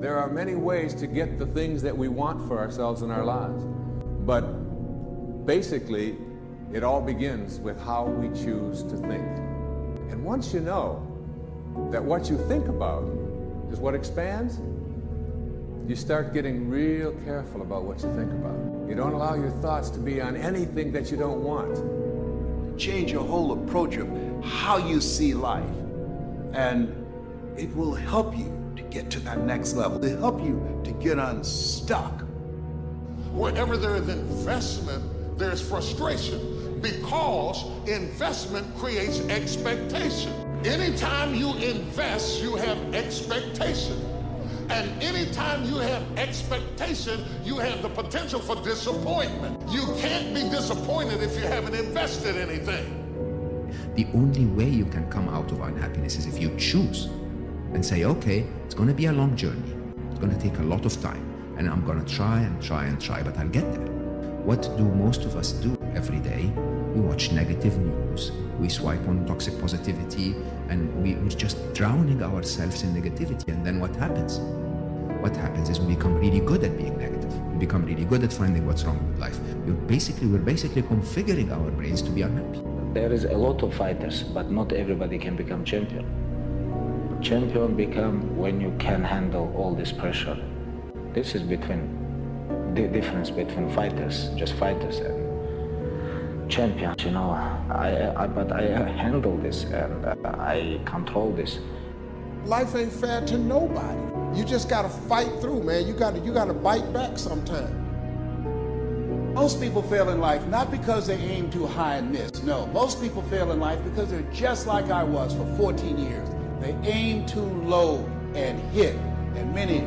There are many ways to get the things that we want for ourselves in our lives. But basically, it all begins with how we choose to think. And once you know that what you think about is what expands, you start getting real careful about what you think about. You don't allow your thoughts to be on anything that you don't want. Change your whole approach of how you see life, and it will help you to get to that next level. It'll help you to get unstuck. Wherever there is investment, there's frustration, because investment creates expectation. Anytime you invest, you have expectation. And anytime you have expectation, you have the potential for disappointment. You can't be disappointed if you haven't invested anything. The only way you can come out of unhappiness is if you choose and say, okay, it's going to be a long journey. It's going to take a lot of time. And I'm going to try and try and try, but I'll get there. What do most of us do every day? We watch negative news. We swipe on toxic positivity, and we're just drowning ourselves in negativity. And then what happens? What happens is we become really good at being negative. We become really good at finding what's wrong with life. We're basically configuring our brains to be unhappy. There is a lot of fighters, but not everybody can become champion. Champion become when you can handle all this pressure. This is the difference between fighters, just fighters, and champions. You know, but I handle this and I control this. Life ain't fair to nobody. You just gotta fight through, man. You gotta bite back sometime. Most people fail in life not because they aim too high and miss. No, most people fail in life because they're just like I was for 14 years. They aim too low and hit, and many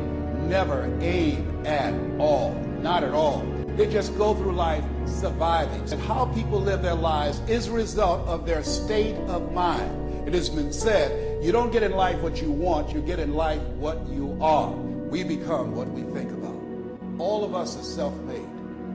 never aim at all, not at all. They just go through life surviving. And how people live their lives is a result of their state of mind. It has been said, you don't get in life what you want, you get in life what you are. We become what we think about. All of us are self-made,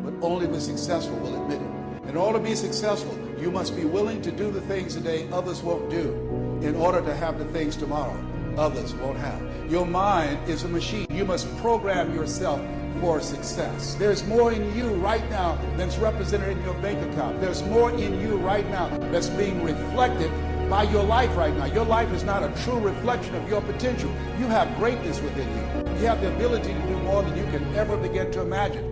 but only the successful will admit it. In order to be successful, you must be willing to do the things today others won't do in order to have the things tomorrow others won't have. Your mind is a machine. You must program yourself for success. There's more in you right now than's represented in your bank account. There's more in you right now that's being reflected by your life right now. Your life is not a true reflection of your potential. You have greatness within you. You have the ability to do more than you can ever begin to imagine.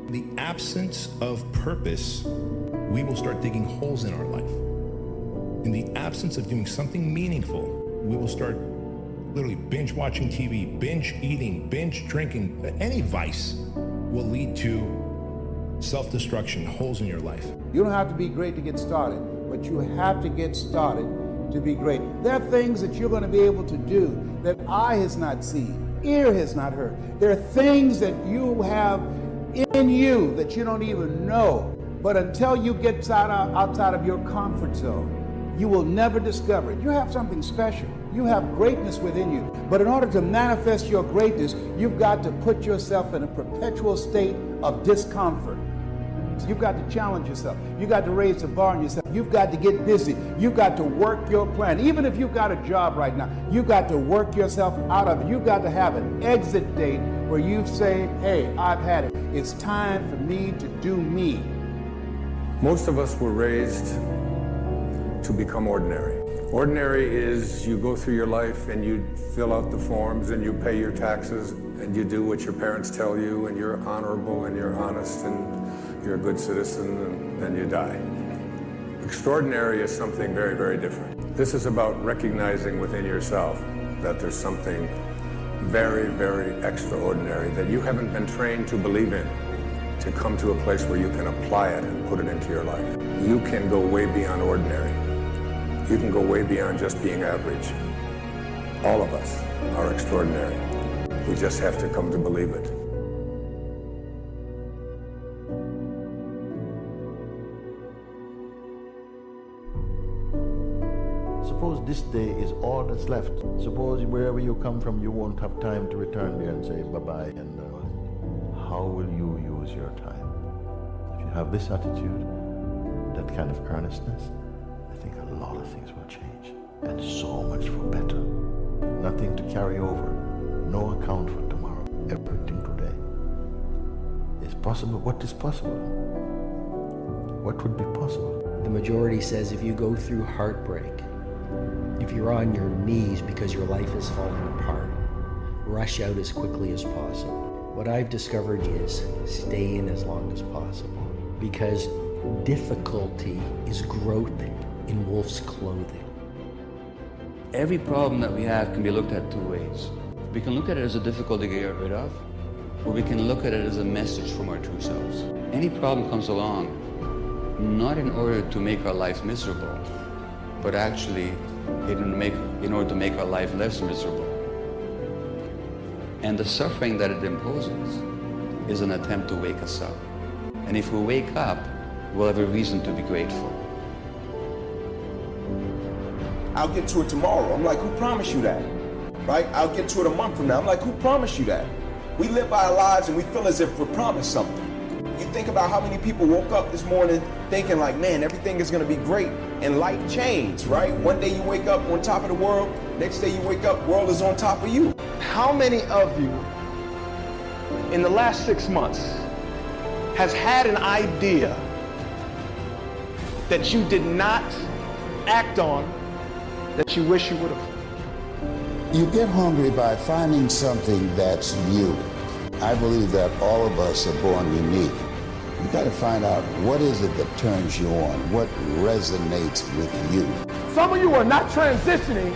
In the absence of purpose, we will start digging holes in our life. In the absence of doing something meaningful, we will start literally binge watching TV, binge eating, binge drinking. Any vice will lead to self-destruction, holes in your life. You don't have to be great to get started, but you have to get started to be great. There are things that you're going to be able to do that eye has not seen, ear has not heard. There are things that you have in you that you don't even know. But until you get outside of your comfort zone, you will never discover it. You have something special. You have greatness within you. But in order to manifest your greatness, you've got to put yourself in a perpetual state of discomfort. So you've got to challenge yourself. You've got to raise the bar on yourself. You've got to get busy. You've got to work your plan. Even if you've got a job right now, you've got to work yourself out of it. You've got to have an exit date where you say, hey, I've had it. It's time for me to do me. Most of us were raised to become ordinary. Ordinary is you go through your life and you fill out the forms and you pay your taxes and you do what your parents tell you and you're honorable and you're honest and you're a good citizen and then you die. Extraordinary is something very, very different. This is about recognizing within yourself that there's something very, very extraordinary that you haven't been trained to believe in, to come to a place where you can apply it and put it into your life. You can go way beyond ordinary. You can go way beyond just being average. All of us are extraordinary. We just have to come to believe it. Suppose this day is all that's left. Suppose wherever you come from, you won't have time to return there and say bye-bye. And how will you use your time? If you have this attitude, that kind of earnestness, I think a lot of things will change. and so much for better. Nothing to carry over, no account for tomorrow, everything today. Is possible. What is possible? What would be possible? The majority says if you go through heartbreak, if you're on your knees because your life is falling apart, rush out as quickly as possible. What I've discovered is stay in as long as possible, because difficulty is growth in wolf's clothing. Every problem that we have can be looked at two ways. We can look at it as a difficulty to get rid of, or we can look at it as a message from our true selves. Any problem comes along not in order to make our life miserable, but actually in order to make our life less miserable. And the suffering that it imposes is an attempt to wake us up. And if we wake up, we'll have a reason to be grateful. I'll get to it tomorrow. I'm like, who promised you that? Right? I'll get to it a month from now. I'm like, who promised you that? We live our lives and we feel as if we're promised something. You think about how many people woke up this morning thinking like, man, everything is going to be great, and life changed, right? One day you wake up on top of the world, next day you wake up, world is on top of you. How many of you in the last 6 months has had an idea that you did not act on that you wish you would have? You get hungry by finding something that's you. I believe that all of us are born unique. You got to find out what is it that turns you on, what resonates with you. Some of you are not transitioning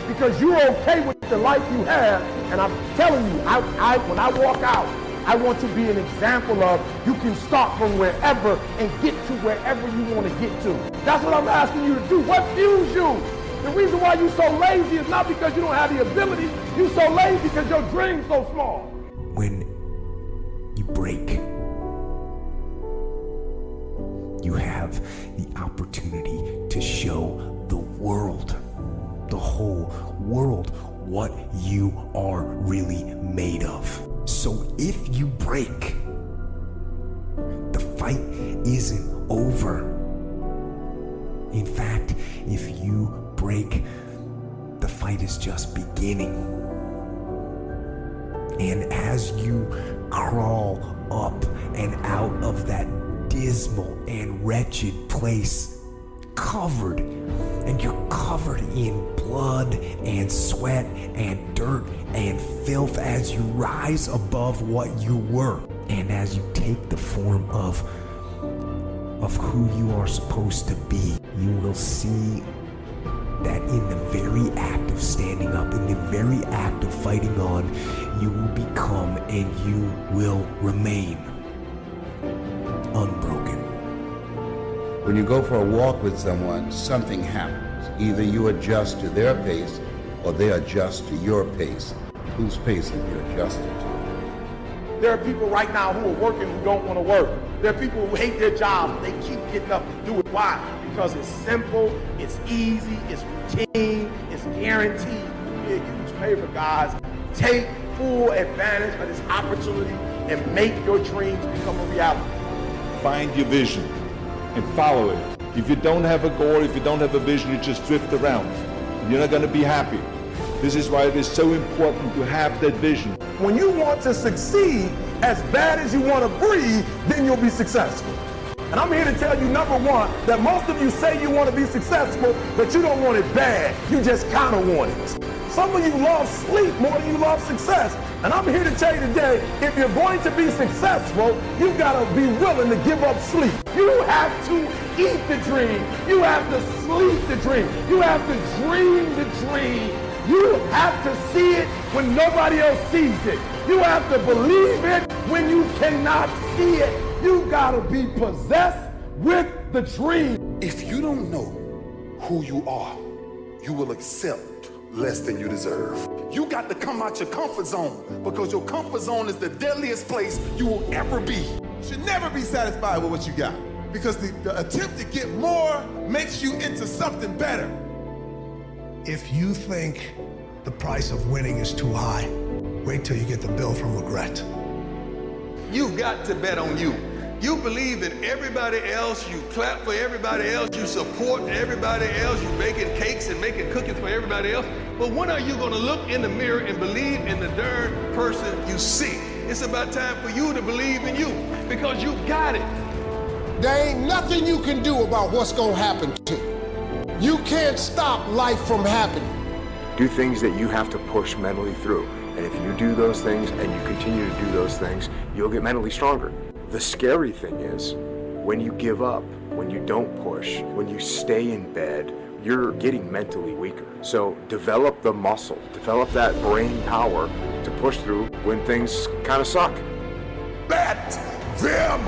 because you're okay with the life you have, and I'm telling you, when I walk out, I want to be an example of you can start from wherever and get to wherever you want to get to. That's what I'm asking you to do. What fuels you? The reason why you're so lazy is not because you don't have the ability. You're so lazy because your dream's so small. When you break, you have the opportunity to show the world, the whole world, what you are really made of. So if you break, the fight isn't over. In fact, if you break, the fight is just beginning. And as you crawl up and out of that dismal and wretched place, covered, and you're covered in blood and sweat and dirt and filth as you rise above what you were, and as you take the form of who you are supposed to be, you will see that in the very act of standing up, in the very act of fighting on, you will become and you will remain unbroken. When you go for a walk with someone, something happens. Either you adjust to their pace or they adjust to your pace. Whose pace have you adjusted to? There are people right now who are working who don't want to work. There are people who hate their jobs. They keep getting up to do it. Why? Because it's simple, it's easy, it's routine, it's guaranteed. Be a huge favor, guys. Take full advantage of this opportunity and make your dreams become a reality. Find your vision and follow it. If you don't have a goal, if you don't have a vision, you just drift around. You're not going to be happy. This is why it is so important to have that vision. When you want to succeed as bad as you want to breathe, then you'll be successful. And I'm here to tell you, number one, that most of you say you want to be successful, but you don't want it bad. You just kind of want it. Some of you love sleep more than you love success. And I'm here to tell you today, if you're going to be successful, you've got to be willing to give up sleep. You have to eat the dream. You have to sleep the dream. You have to dream the dream. You have to see it when nobody else sees it. You have to believe it when you cannot see it. You gotta be possessed with the dream. If you don't know who you are, you will accept less than you deserve. You got to come out your comfort zone, because your comfort zone is the deadliest place you will ever be. You should never be satisfied with what you got, because the attempt to get more makes you into something better. If you think the price of winning is too high, wait till you get the bill from regret. You've got to bet on you. You believe in everybody else, you clap for everybody else, you support everybody else, you baking cakes and making cookies for everybody else. But when are you gonna look in the mirror and believe in the darn person you see? It's about time for you to believe in you, because you got it. There ain't nothing you can do about what's gonna happen to you. You can't stop life from happening. Do things that you have to push mentally through. And if you do those things and you continue to do those things, you'll get mentally stronger. The scary thing is, when you give up, when you don't push, when you stay in bed, you're getting mentally weaker. So develop the muscle, develop that brain power to push through when things kind of suck. Let them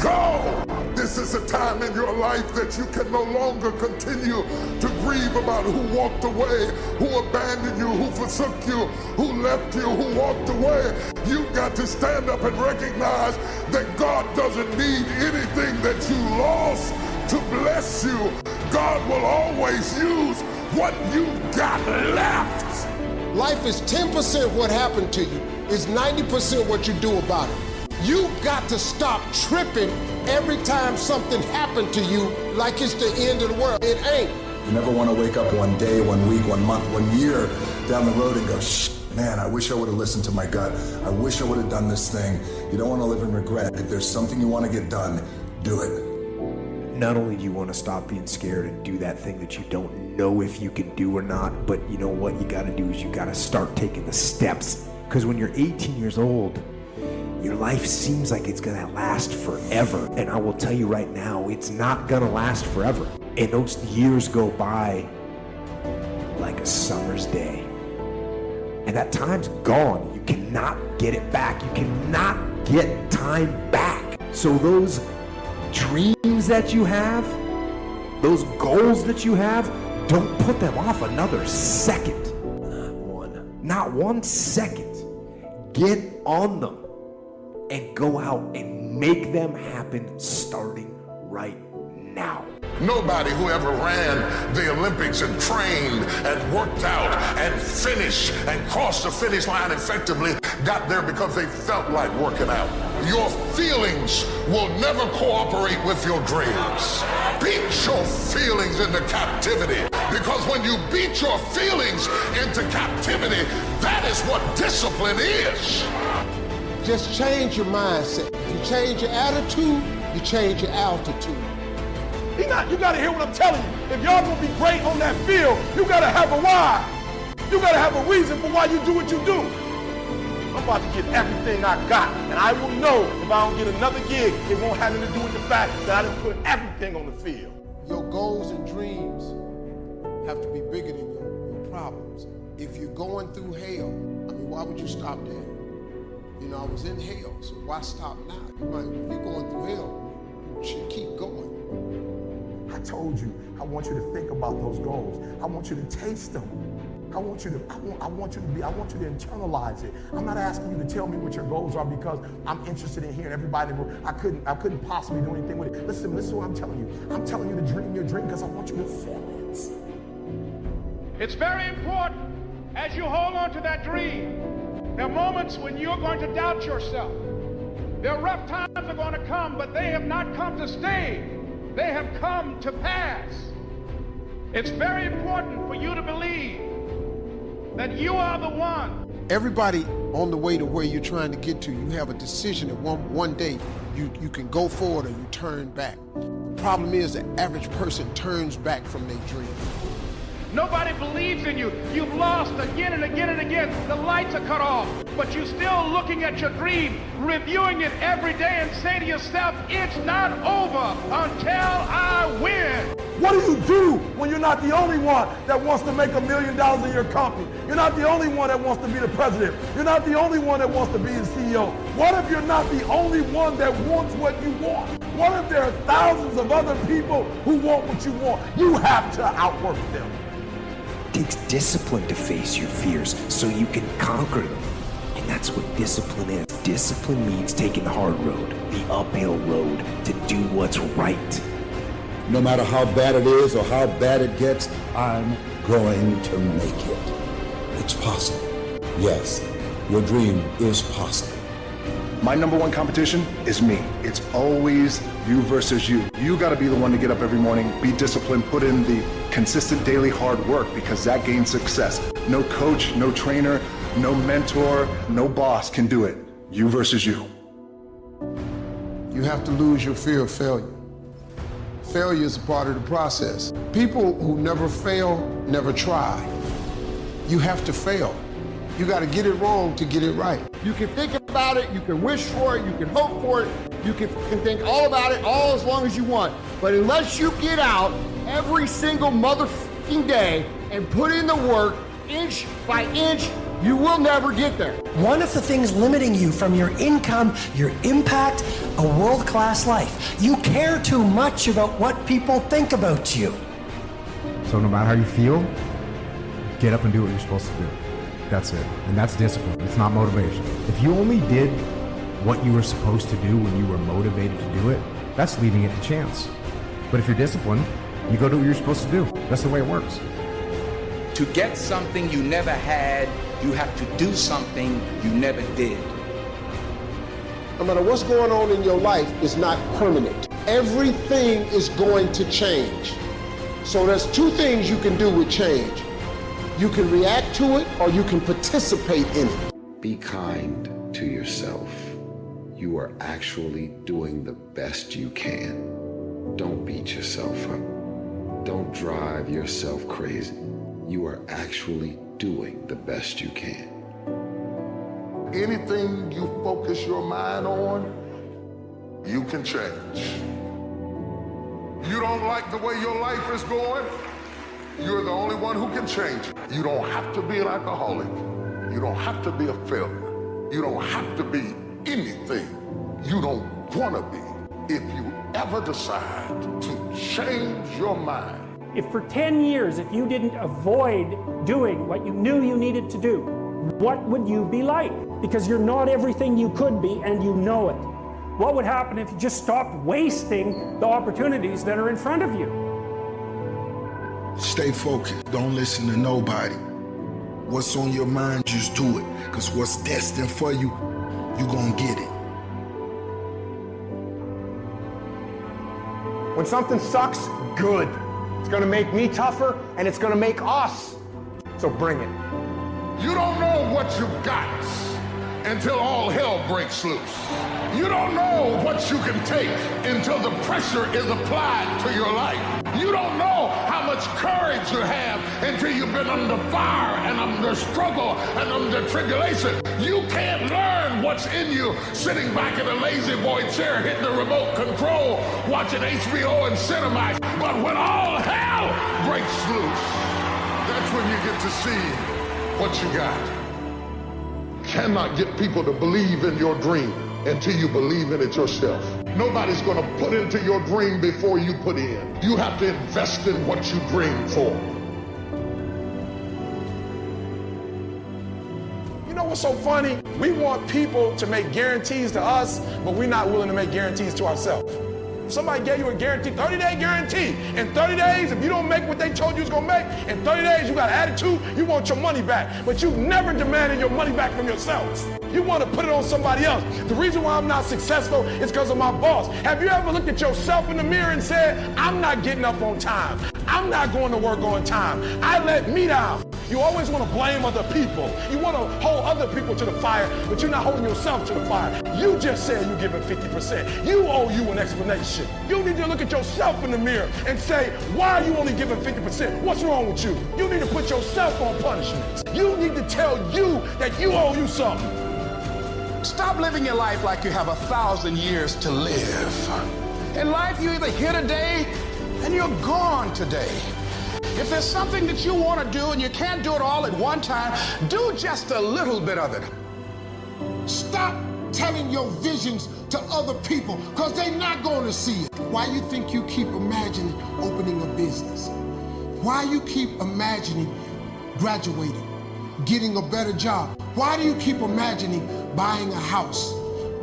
go! This is a time in your life that you can no longer continue to grieve about who walked away, who abandoned you, who forsook you, who left you, who walked away. You've got to stand up and recognize that God doesn't need anything that you lost to bless you. God will always use what you got left. Life is 10% what happened to you. It's 90% what you do about it. You got to stop tripping every time something happened to you like it's the end of the world. It ain't. You never want to wake up one day, 1 week, 1 month, 1 year down the road and go, man, I wish I would have listened to my gut. I wish I would have done this thing. You don't want to live in regret. If there's something you want to get done, do it. Not only do you want to stop being scared and do that thing that you don't know if you can do or not, but you know what you got to do is you got to start taking the steps. Because when you're 18 years old, your life seems like it's gonna last forever. And I will tell you right now, it's not gonna last forever. And those years go by like a summer's day. And that time's gone. You cannot get it back. You cannot get time back. So those dreams that you have, those goals that you have, don't put them off another second. Not one second. Get on them. And go out and make them happen starting right now. Nobody who ever ran the Olympics and trained and worked out and finished and crossed the finish line effectively got there because they felt like working out. Your feelings will never cooperate with your dreams. Beat your feelings into captivity, because when you beat your feelings into captivity, that is what discipline is. Just change your mindset. If you change your attitude, you change your altitude. You gotta hear what I'm telling you. If y'all gonna be great on that field, you gotta have a why. You gotta have a reason for why you do what you do. I'm about to get everything I got, and I will know if I don't get another gig, it won't have anything to do with the fact that I didn't put everything on the field. Your goals and dreams have to be bigger than your problems. If you're going through hell, why would you stop there? You know, I was in hell, so why stop now? If you're going through hell, you should keep going. I told you, I want you to think about those goals. I want you to taste them. I want you to internalize it. I'm not asking you to tell me what your goals are because I'm interested in hearing everybody. I couldn't possibly do anything with it. Listen to what I'm telling you. I'm telling you to dream your dream because I want you to feel it. It's very important as you hold on to that dream. There are moments when you're going to doubt yourself. There are rough times are going to come, but they have not come to stay. They have come to pass. It's very important for you to believe that you are the one. Everybody on the way to where you're trying to get to, you have a decision that one day you can go forward or you turn back. The problem is the average person turns back from their dream. Nobody believes in you. You've lost again and again and again. The lights are cut off, but you're still looking at your dream, reviewing it every day and say to yourself, it's not over until I win. What do you do when you're not the only one that wants to make $1 million in your company? You're not the only one that wants to be the president. You're not the only one that wants to be the CEO. What if you're not the only one that wants what you want? What if there are thousands of other people who want what you want? You have to outwork them. It takes discipline to face your fears so you can conquer them. And that's what discipline is. Discipline means taking the hard road, the uphill road, to do what's right. No matter how bad it is or how bad it gets, I'm going to make it. It's possible. Yes, your dream is possible. My number one competition is me. It's always you versus you. You got to be the one to get up every morning, be disciplined, put in the consistent daily hard work, because that gains success. No coach, no trainer, no mentor, no boss can do it. You versus you. You have to lose your fear of failure. Failure is a part of the process. People who never fail never try. You have to fail. You got to get it wrong to get it right. You can think about it, you can wish for it, you can hope for it, you can think all about it all as long as you want. But unless you get out every single motherfucking day and put in the work, inch by inch, you will never get there. One of the things limiting you from your income, your impact, a world-class life. You care too much about what people think about you. So no matter how you feel, get up and do what you're supposed to do. That's it. And that's discipline. It's not motivation. If you only did what you were supposed to do when you were motivated to do it, that's leaving it to chance. But if you're disciplined, you go do what you're supposed to do. That's the way it works. To get something you never had, you have to do something you never did. No matter what's going on in your life, is not permanent. Everything is going to change. So there's two things you can do with change. You can react to it, or you can participate in it. Be kind to yourself. You are actually doing the best you can. Don't beat yourself up. Don't drive yourself crazy. You are actually doing the best you can. Anything you focus your mind on, you can change. You don't like the way your life is going? You're the only one who can change it. You don't have to be an alcoholic. You don't have to be a failure. You don't have to be anything you don't want to be. If you ever decide to change your mind, if for 10 years, if you didn't avoid doing what you knew you needed to do, what would you be like? Because you're not everything you could be, and you know it. What would happen if you just stopped wasting the opportunities that are in front of you? Stay focused. Don't listen to nobody. What's on your mind, just do it. Because what's destined for you, you're going to get it. When something sucks, good. It's going to make me tougher, and it's going to make us. So bring it. you don't know what you've got until all hell breaks loose. You don't know what you can take until the pressure is applied to your life. You don't know how much courage you have until you've been under fire and under struggle and under tribulation. You can't learn what's in you sitting back in a lazy boy chair hitting the remote control watching HBO and Cinemax. But when all hell breaks loose, that's when you get to see what you got. Cannot get people to believe in your dream until you believe in it yourself. Nobody's going to put into your dream before you put in. You have to invest in what you dream for. You know what's so funny? We want people to make guarantees to us, but we're not willing to make guarantees to ourselves. Somebody gave you a guarantee, 30-day guarantee. In 30 days, if you don't make what they told you was gonna make, in 30 days you got an attitude, you want your money back. But you never demanded your money back from yourselves. You want to put it on somebody else. The reason why I'm not successful is because of my boss. Have you ever looked at yourself in the mirror and said, I'm not getting up on time. I'm not going to work on time. I let me down. You always want to blame other people. You want to hold other people to the fire, but you're not holding yourself to the fire. You just said you're giving 50%. You owe you an explanation. You need to look at yourself in the mirror and say, why are you only giving 50%? What's wrong with you? You need to put yourself on punishment. You need to tell you that you owe you something. Stop living your life like you have 1,000 years to live. In life, you either here today and you're gone today. If there's something that you want to do and you can't do it all at one time, do just a little bit of it. Stop telling your visions to other people because they're not going to see it. Why you think you keep imagining opening a business? Why you keep imagining graduating, getting a better job? Why do you keep imagining buying a house?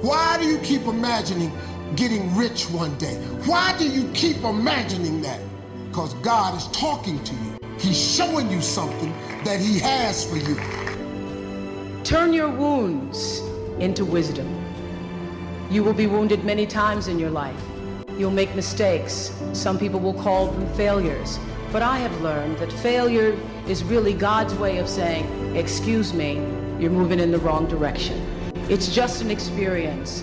Why do you keep imagining getting rich one day? Why do you keep imagining that? Because God is talking to you. He's showing you something that he has for you. Turn your wounds into wisdom. You will be wounded many times in your life. You'll make mistakes. Some people will call them failures. But I have learned that failure is really God's way of saying, excuse me, you're moving in the wrong direction. It's just an experience.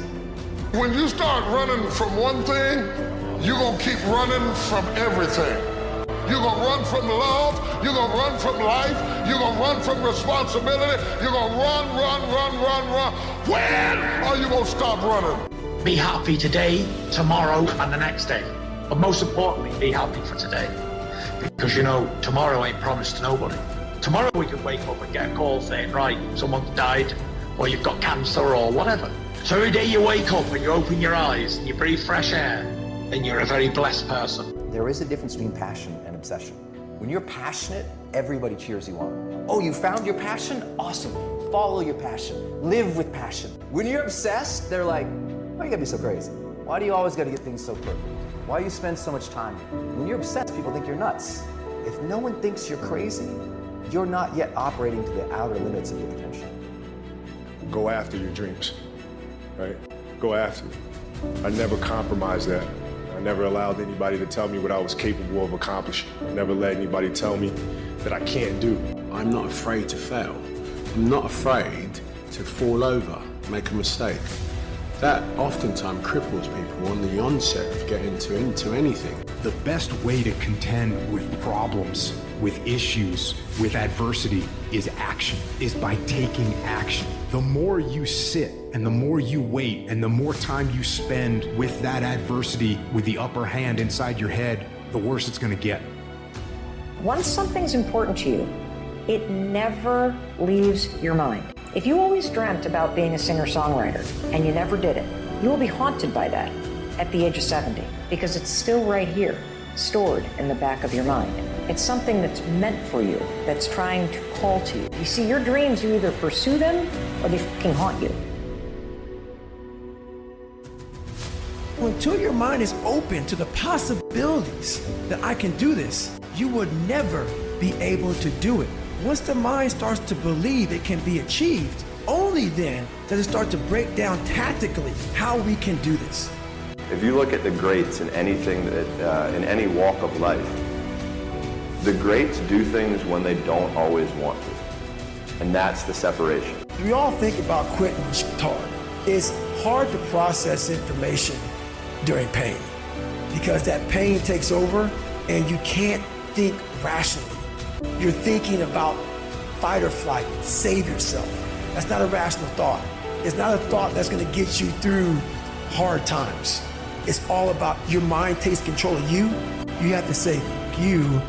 When you start running from one thing, you're going to keep running from everything. You're going to run from love. You're going to run from life. You're going to run from responsibility. You're going to run. When are you going to stop running? Be happy today, tomorrow, and the next day. But most importantly, be happy for today. Because, you know, tomorrow ain't promised to nobody. Tomorrow we could wake up and get a call saying, right, someone's died, or you've got cancer, or whatever. So every day you wake up and you open your eyes and you breathe fresh air, then you're a very blessed person. There is a difference between passion and obsession. When you're passionate, everybody cheers you on. Oh, you found your passion? Awesome. Follow your passion. Live with passion. When you're obsessed, they're like, why you gotta be so crazy? Why do you always gotta get things so perfect? Why do you spend so much time? When you're obsessed, people think you're nuts. If no one thinks you're crazy, you're not yet operating to the outer limits of your potential. Go after your dreams, right? Go after it. I never compromised that. I never allowed anybody to tell me what I was capable of accomplishing. I never let anybody tell me that I can't do. I'm not afraid to fail. I'm not afraid to fall over, make a mistake. That oftentimes cripples people on the onset of getting into anything. The best way to contend with problems, with issues, with adversity is action, is by taking action. The more you sit and the more you wait and the more time you spend with that adversity, with the upper hand inside your head, the worse it's gonna get. Once something's important to you, it never leaves your mind. If you always dreamt about being a singer-songwriter and you never did it, you will be haunted by that at the age of 70 because it's still right here, stored in the back of your mind. It's something that's meant for you, that's trying to call to you. You see, your dreams, you either pursue them or they fucking haunt you. Until your mind is open to the possibilities that I can do this, you would never be able to do it. Once the mind starts to believe it can be achieved, only then does it start to break down tactically how we can do this. If you look at the greats in anything that, in any walk of life, the greats do things when they don't always want to. And that's the separation. We all think about quitting when it's hard. It's hard to process information during pain because that pain takes over and you can't think rationally. You're thinking about fight or flight, save yourself. That's not a rational thought. It's not a thought that's gonna get you through hard times. It's all about your mind takes control of you. You have to say, you,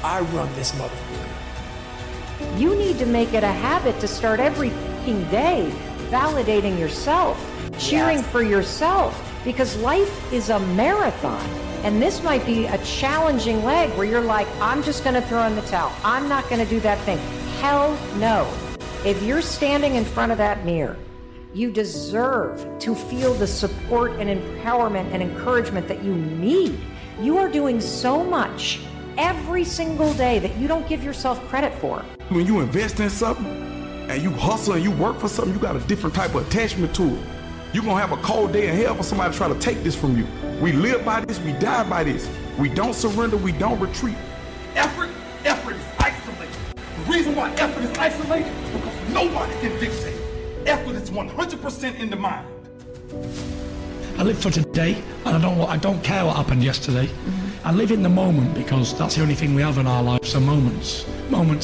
I run this motherfucker. You need to make it a habit to start every fucking day validating yourself, cheering for yourself, because life is a marathon. And this might be a challenging leg where you're like, I'm just gonna throw in the towel. I'm not gonna do that thing. Hell no. If you're standing in front of that mirror, you deserve to feel the support and empowerment and encouragement that you need. You are doing so much every single day that you don't give yourself credit for. When you invest in something and you hustle and you work for something, you got a different type of attachment to it. You're gonna have a cold day in hell for somebody to try to take this from you. We live by this, we die by this. We don't surrender, we don't retreat. Effort is isolated. The reason why effort is isolated is because nobody can dictate. Effort is 100% in the mind. I live for today, and I don't care what happened yesterday. I live in the moment because that's the only thing we have in our lives are moments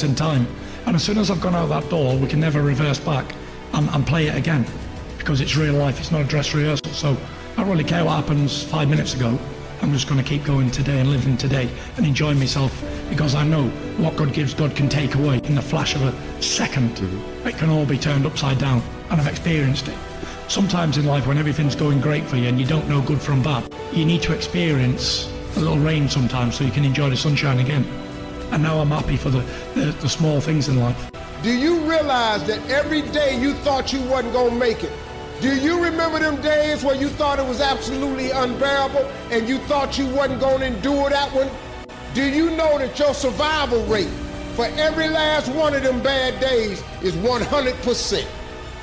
in time. And as soon as I've gone out that door, we can never reverse back and play it again because it's real life, it's not a dress rehearsal. So I don't really care what happens 5 minutes ago. I'm just going to keep going today and living today and enjoying myself because I know what God gives, God can take away in the flash of a second. It can all be turned upside down, and I've experienced it. Sometimes in life when everything's going great for you and you don't know good from bad, you need to experience a little rain sometimes so you can enjoy the sunshine again. And now I'm happy for the small things in life. Do you realize that every day you thought you wasn't gonna make it? Do you remember them days where you thought it was absolutely unbearable and you thought you wasn't gonna endure that one? Do you know that your survival rate for every last one of them bad days is 100%?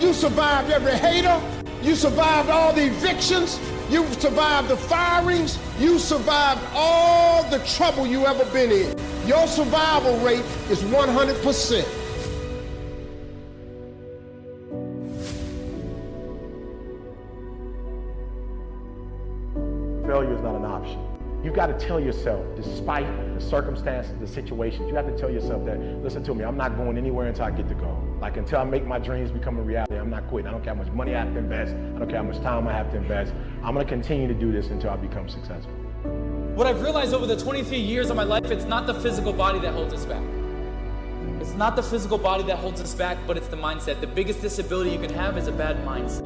You survived every hater, You survived all the evictions. You survived the firings. You survived all the trouble you ever been in. Your survival rate is 100%. Failure is not an option. You've got to tell yourself, despite the circumstances, the situations, you have to tell yourself that, listen to me, I'm not going anywhere until I get to go. Like until I make my dreams become a reality, I'm not quitting. I don't care how much money I have to invest. I don't care how much time I have to invest. I'm going to continue to do this until I become successful. What I've realized over the 23 years of my life, it's not the physical body that holds us back. It's not the physical body that holds us back, but it's the mindset. The biggest disability you can have is a bad mindset.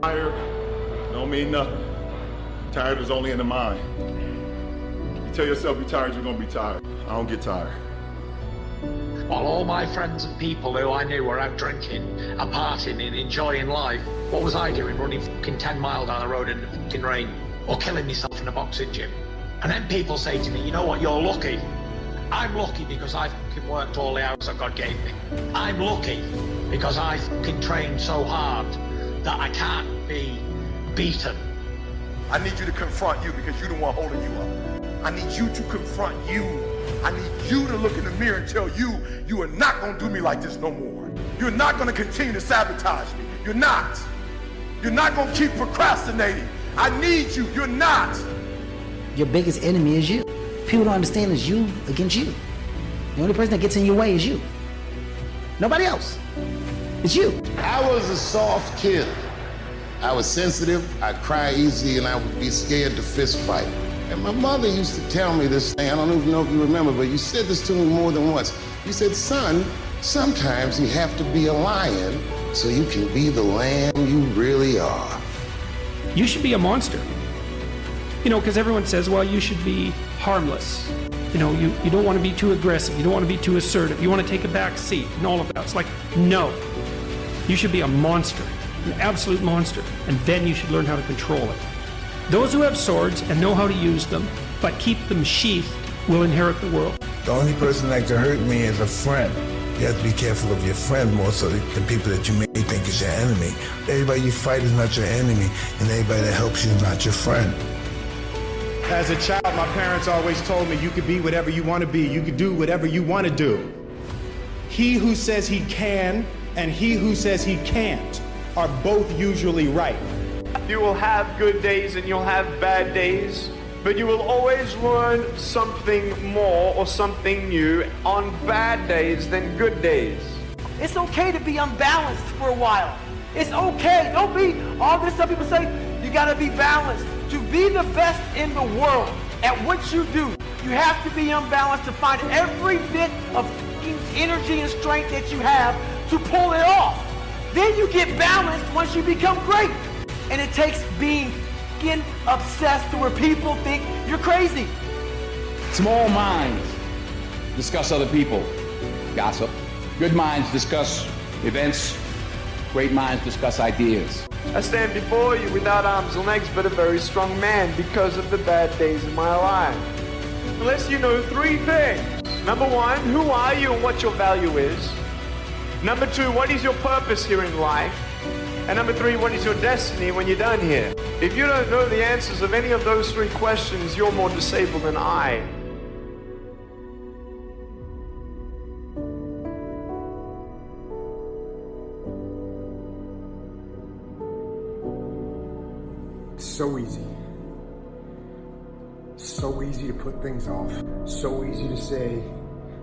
Tired don't mean nothing. Tired is only in the mind. You tell yourself you're tired, you're going to be tired. I don't get tired. While all my friends and people who I knew were out drinking, and partying and enjoying life, what was I doing? Running fucking 10 miles down the road in the fucking rain, or killing myself in a boxing gym. And then people say to me, you know what, you're lucky. I'm lucky because I fucking worked all the hours that God gave me. I'm lucky because I fucking trained so hard that I can't be beaten. I need you to confront you because you're the one holding you up. I need you to confront you. I need you to look in the mirror and tell you, you are not going to do me like this no more. You're not going to continue to sabotage me. You're not. You're not going to keep procrastinating. I need you. You're not. Your biggest enemy is you. People don't understand it's you against you. The only person that gets in your way is you. Nobody else. It's you. I was a soft kid. I was sensitive, I'd cry easy, and I would be scared to fist fight. And my mother used to tell me this thing, I don't even know if you remember, but you said this to me more than once. You said, son, sometimes you have to be a lion so you can be the lamb you really are. You should be a monster. You know, because everyone says, well, you should be harmless. You know, you don't want to be too aggressive. You don't want to be too assertive. You want to take a back seat and all of that. It's like, no. You should be a monster. An absolute monster, and then you should learn how to control it. Those who have swords and know how to use them, but keep them sheathed, will inherit the world. The only person that can hurt me is a friend. You have to be careful of your friend more so than people that you may think is your enemy. Everybody you fight is not your enemy, and everybody that helps you is not your friend. As a child, my parents always told me you could be whatever you want to be. You could do whatever you want to do. He who says he can and he who says he can't are both usually right. You will have good days and you'll have bad days, but you will always learn something more or something new on bad days than good days. It's okay to be unbalanced for a while. It's okay. Don't be all this stuff people say, you gotta be balanced. To be the best in the world at what you do, you have to be unbalanced to find every bit of energy and strength that you have to pull it off. Then you get balanced once you become great. And it takes being obsessed to where people think you're crazy. Small minds discuss other people, gossip. Good minds discuss events. Great minds discuss ideas. I stand before you without arms and legs, but a very strong man because of the bad days in my life. Unless you know three things. Number one, who are you and what your value is? Number two, what is your purpose here in life? And number three, what is your destiny when you're done here? If you don't know the answers of any of those three questions, you're more disabled than I. It's so easy. So easy to put things off. So easy to say,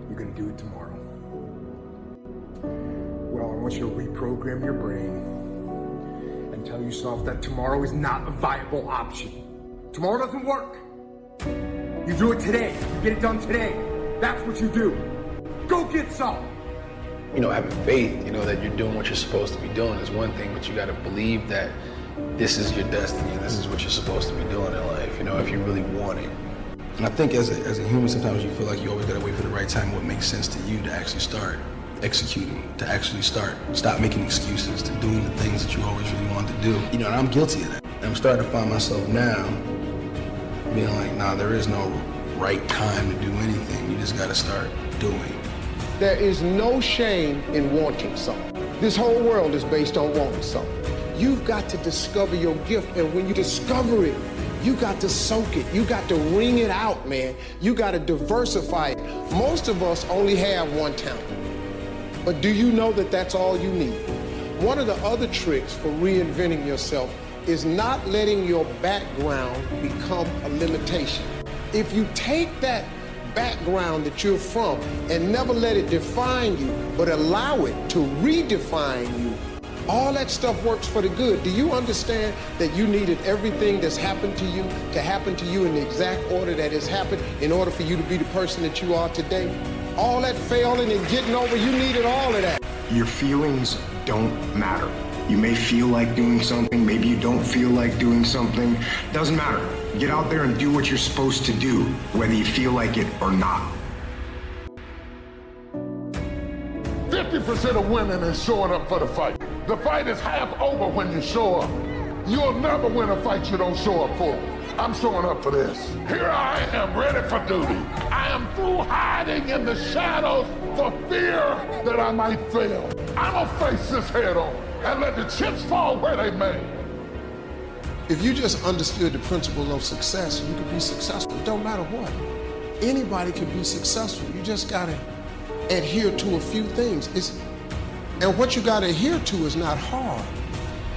you're gonna do it tomorrow. Well, I want you to reprogram your brain and tell yourself that tomorrow is not a viable option. Tomorrow doesn't work. You do it today. You get it done today. That's what you do. Go get some. You know, having faith, you know, that you're doing what you're supposed to be doing is one thing, but you got to believe that this is your destiny and this is what you're supposed to be doing in life, you know, if you really want it. And I think as a human, sometimes you feel like you always got to wait for the right time, what makes sense to you to actually start executing, to actually stop making excuses, to doing the things that you always really wanted to do. You know, and I'm guilty of that. And I'm starting to find myself now being like, nah, there is no right time to do anything. You just got to start doing. There is no shame in wanting something. This whole world is based on wanting something. You've got to discover your gift, and when you discover it, you got to soak it. You got to wring it out, man. You got to diversify it. Most of us only have one talent. But do you know that that's all you need? One of the other tricks for reinventing yourself is not letting your background become a limitation. If you take that background that you're from and never let it define you, but allow it to redefine you, all that stuff works for the good. Do you understand that you needed everything that's happened to you in the exact order that has happened in order for you to be the person that you are today? All that failing and getting over, you needed all of that. Your feelings don't matter. You may feel like doing something, maybe you don't feel like doing something. Doesn't matter. Get out there and do what you're supposed to do, whether you feel like it or not. 50% of women is showing up for the fight. The fight is half over when you show up. You'll never win a fight you don't show up for. I'm showing up for this. Here I am, ready for duty. I am through hiding in the shadows for fear that I might fail. I'm gonna face this head on and let the chips fall where they may. If you just understood the principle of success, you could be successful. It don't matter what. Anybody can be successful. You just gotta adhere to a few things. And what you gotta adhere to is not hard.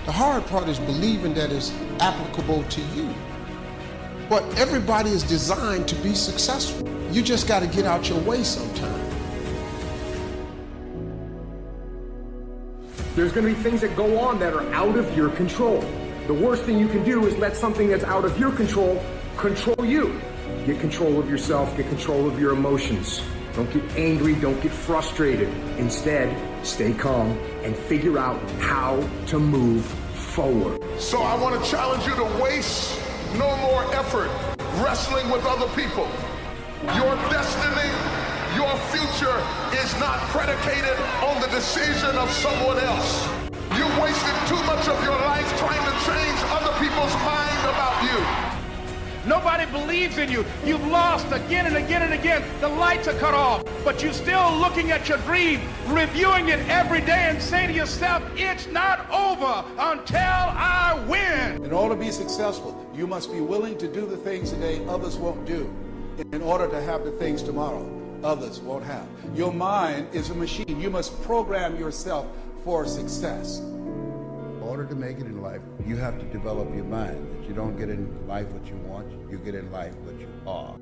The hard part is believing that it's applicable to you. But everybody is designed to be successful. You just gotta get out your way sometime. There's going to be things that go on that are out of your control. The worst thing you can do is let something that's out of your control control you. Get control of yourself, get control of your emotions. Don't get angry, don't get frustrated. Instead, stay calm and figure out how to move forward. So I want to challenge you to waste no more effort wrestling with other people. Your destiny, your future is not predicated on the decision of someone else. You wasted too much of your life trying to change other people's mind about you. Nobody believes in you. You've lost again and again and again. The lights are cut off, but you're still looking at your dream, reviewing it every day and saying to yourself, it's not over until I win. In order to be successful, you must be willing to do the things today others won't do in order to have the things tomorrow others won't have. Your mind is a machine. You must program yourself for success. In order to make it in life, you have to develop your mind. That you don't get in life what you want, you get in life what you are.